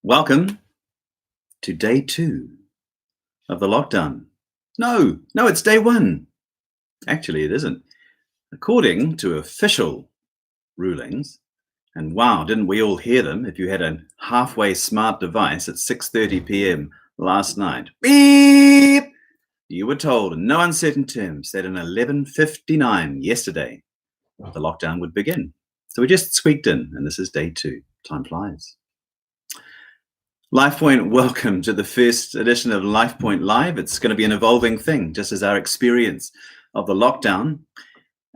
Welcome to day 2 of the lockdown. No, it's day 1. Actually, it isn't. According to official rulings, and wow, didn't we all hear them if you had a halfway smart device at 6:30 p.m. last night? Beep! You were told in no uncertain terms that at 11:59 yesterday, the lockdown would begin. So we just squeaked in, and this is day 2. Time flies. Lifepoint, welcome to the first edition of Lifepoint Live. It's going to be an evolving thing, just as our experience of the lockdown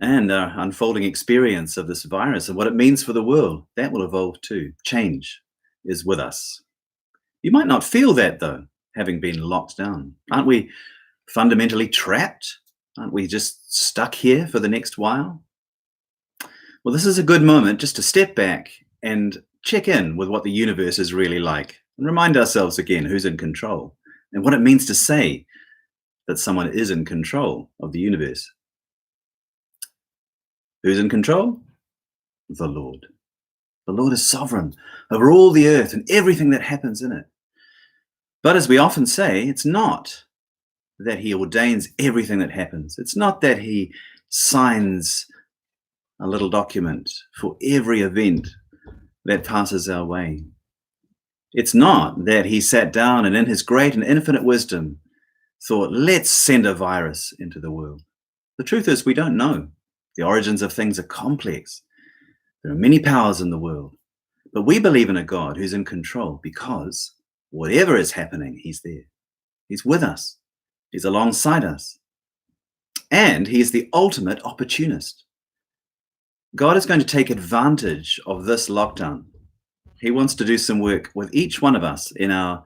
and our unfolding experience of this virus and what it means for the world, that will evolve too. Change is with us. You might not feel that though, having been locked down. Aren't we fundamentally trapped? Aren't we just stuck here for the next while? Well, this is a good moment just to step back and check in with what the universe is really like. And remind ourselves again who's in control and what it means to say that someone is in control of the universe. Who's in control? The Lord. The Lord is sovereign over all the earth and everything that happens in it. But as we often say, it's not that he ordains everything that happens. It's not that he signs a little document for every event that passes our way. It's not that he sat down and in his great and infinite wisdom thought, let's send a virus into the world. The truth is we don't know. The origins of things are complex. There are many powers in the world. But we believe in a God who's in control because whatever is happening, he's there. He's with us. He's alongside us. And he's the ultimate opportunist. God is going to take advantage of this lockdown. He wants to do some work with each one of us in our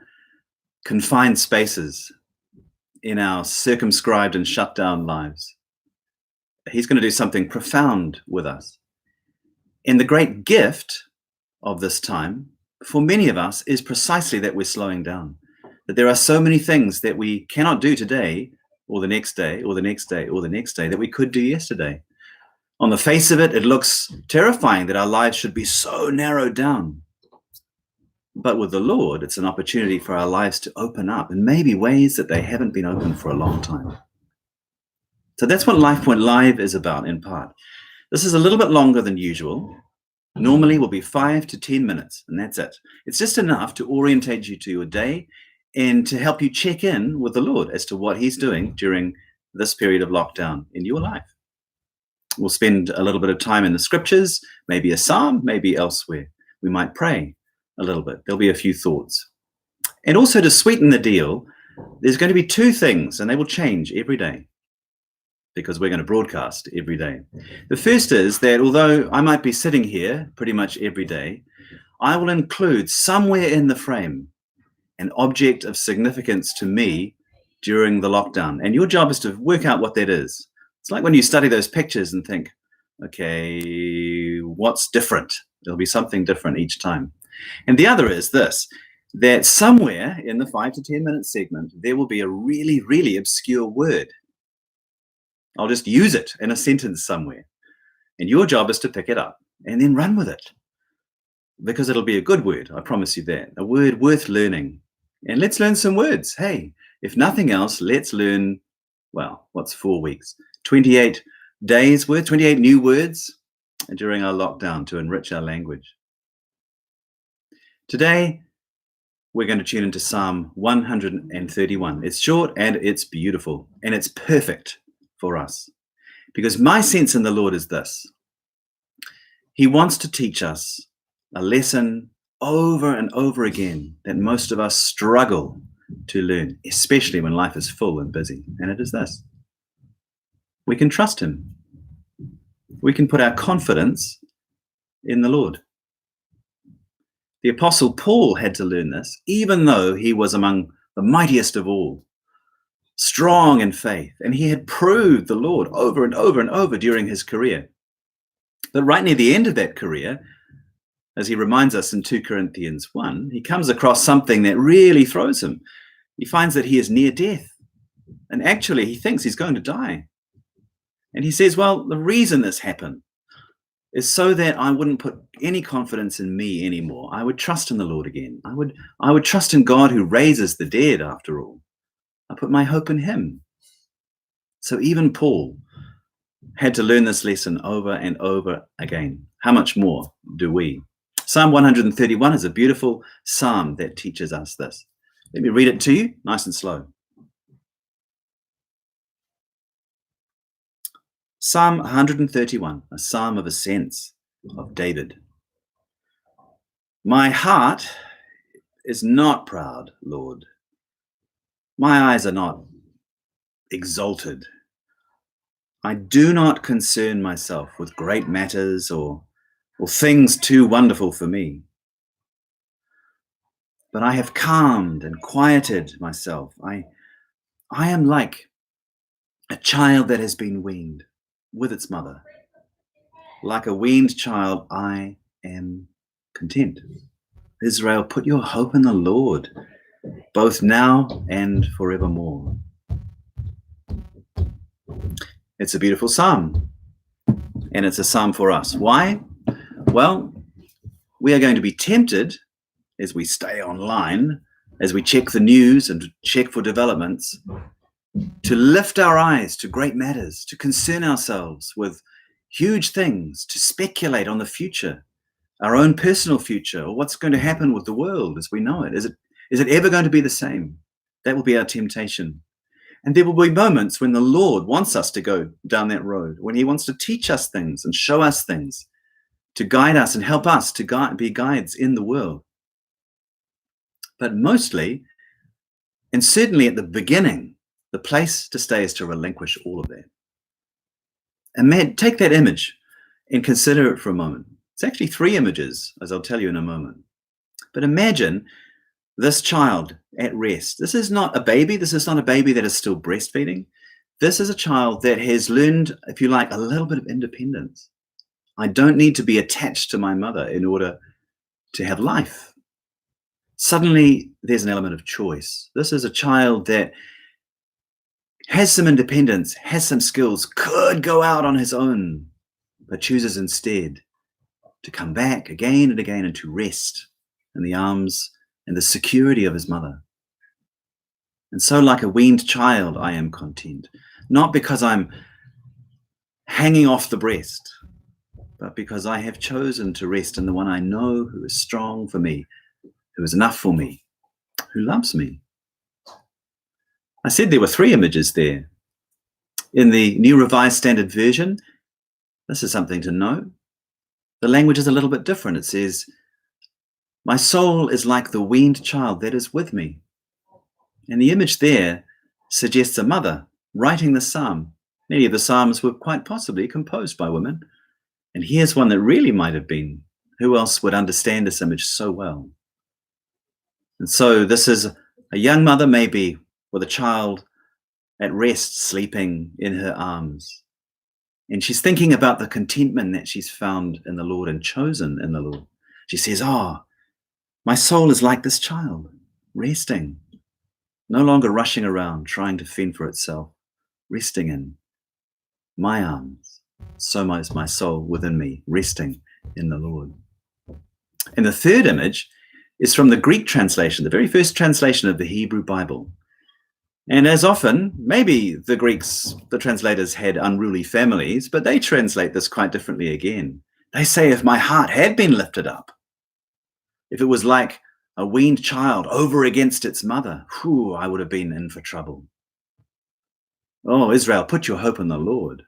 confined spaces, in our circumscribed and shut down lives. He's going to do something profound with us. And the great gift of this time for many of us is precisely that we're slowing down, that there are so many things that we cannot do today or the next day or the next day or the next day that we could do yesterday. On the face of it, it looks terrifying that our lives should be so narrowed down. But with the Lord, it's an opportunity for our lives to open up in maybe ways that they haven't been open for a long time. So that's what Lifepoint Live is about in part. This is a little bit longer than usual. Normally will be 5 to 10 minutes, and that's it. It's just enough to orientate you to your day and to help you check in with the Lord as to what he's doing during this period of lockdown in your life. We'll spend a little bit of time in the scriptures, maybe a psalm, maybe elsewhere. We might pray a little bit. There'll be a few thoughts. And also to sweeten the deal, there's going to be 2 things, and they will change every day because we're going to broadcast every day. The first is that although I might be sitting here pretty much every day, I will include somewhere in the frame an object of significance to me during the lockdown. And your job is to work out what that is. It's like when you study those pictures and think, okay, what's different? There'll be something different each time. And the other is this, that somewhere in the 5 to 10 minute segment, there will be a really, really obscure word. I'll just use it in a sentence somewhere. And your job is to pick it up and then run with it. Because it'll be a good word, I promise you that. A word worth learning. And let's learn some words. Hey, if nothing else, let's learn, well, what's 4 weeks? 28 days worth, 28 new words during our lockdown to enrich our language. Today, we're going to tune into Psalm 131. It's short and it's beautiful and it's perfect for us. Because my sense in the Lord is this. He wants to teach us a lesson over and over again that most of us struggle to learn, especially when life is full and busy. And it is this. We can trust him. We can put our confidence in the Lord. The Apostle Paul had to learn this, even though he was among the mightiest of all, strong in faith, and he had proved the Lord over and over and over during his career. But right near the end of that career, as he reminds us in 2 Corinthians 1, he comes across something that really throws him. He finds that he is near death, and actually he thinks he's going to die. And he says, well, the reason this happened is so that I wouldn't put any confidence in me anymore. I would trust in the Lord again. I would trust in God who raises the dead after all. I put my hope in him. So even Paul had to learn this lesson over and over again. How much more do we? Psalm 131 is a beautiful psalm that teaches us this. Let me read it to you, nice and slow. Psalm 131, a psalm of ascents of David. My heart is not proud, Lord. My eyes are not exalted. I do not concern myself with great matters or things too wonderful for me. But I have calmed and quieted myself. I am like a child that has been weaned with its mother. Like a weaned child, I am content. Israel, put your hope in the Lord, both now and forevermore. It's a beautiful psalm, and it's a psalm for us. Why? Well, we are going to be tempted as we stay online, as we check the news and check for developments, to lift our eyes to great matters, to concern ourselves with huge things, to speculate on the future, our own personal future, or what's going to happen with the world as we know it. Is it ever going to be the same? That will be our temptation. And there will be moments when the Lord wants us to go down that road, when he wants to teach us things and show us things, to guide us and help us to be guides in the world. But mostly, and certainly at the beginning, the place to stay is to relinquish all of that. And take that image and consider it for a moment. It's actually 3 images, as I'll tell you in a moment. But imagine this child at rest. This is not a baby. This is not a baby that is still breastfeeding. This is a child that has learned, if you like, a little bit of independence. I don't need to be attached to my mother in order to have life. Suddenly, there's an element of choice. This is a child that has some independence, has some skills, could go out on his own, but chooses instead to come back again and again and to rest in the arms and the security of his mother. And so, like a weaned child, I am content, not because I'm hanging off the breast, but because I have chosen to rest in the one I know who is strong for me, who is enough for me, who loves me. I said there were 3 images there. In the New Revised Standard Version, this is something to know. The language is a little bit different. It says, my soul is like the weaned child that is with me. And the image there suggests a mother writing the psalm. Many of the psalms were quite possibly composed by women. And here's one that really might have been. Who else would understand this image so well? And so this is a young mother, maybe with a child at rest, sleeping in her arms. And she's thinking about the contentment that she's found in the Lord and chosen in the Lord. She says, my soul is like this child, resting, no longer rushing around, trying to fend for itself, resting in my arms. So much my soul within me, resting in the Lord. And the 3rd image is from the Greek translation, the very first translation of the Hebrew Bible. And as often, maybe the translators had unruly families, but they translate this quite differently again. They say, if my heart had been lifted up, if it was like a weaned child over against its mother, I would have been in for trouble. Oh, Israel, put your hope in the Lord.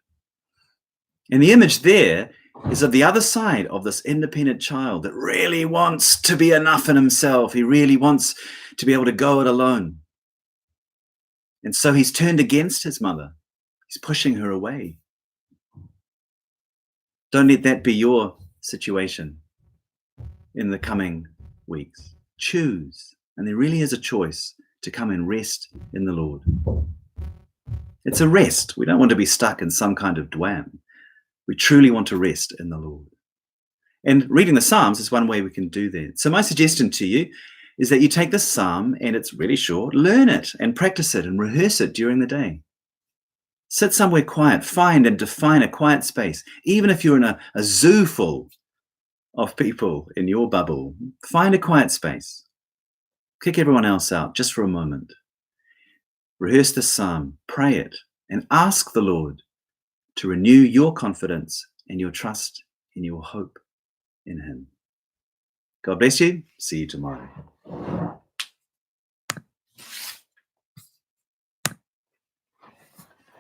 And the image there is of the other side of this independent child that really wants to be enough in himself. He really wants to be able to go it alone. And so he's turned against his mother. He's pushing her away. Don't let that be your situation in the coming weeks. Choose. And there really is a choice to come and rest in the Lord. It's a rest. We don't want to be stuck in some kind of dwam. We truly want to rest in the Lord. And reading the Psalms is one way we can do that. So my suggestion to you is that you take this psalm, and it's really short, learn it and practice it and rehearse it during the day. Sit somewhere quiet. Find and define a quiet space. Even if you're in a zoo full of people in your bubble, find a quiet space. Kick everyone else out just for a moment. Rehearse this psalm, pray it, and ask the Lord to renew your confidence and your trust and your hope in Him. God bless you. See you tomorrow.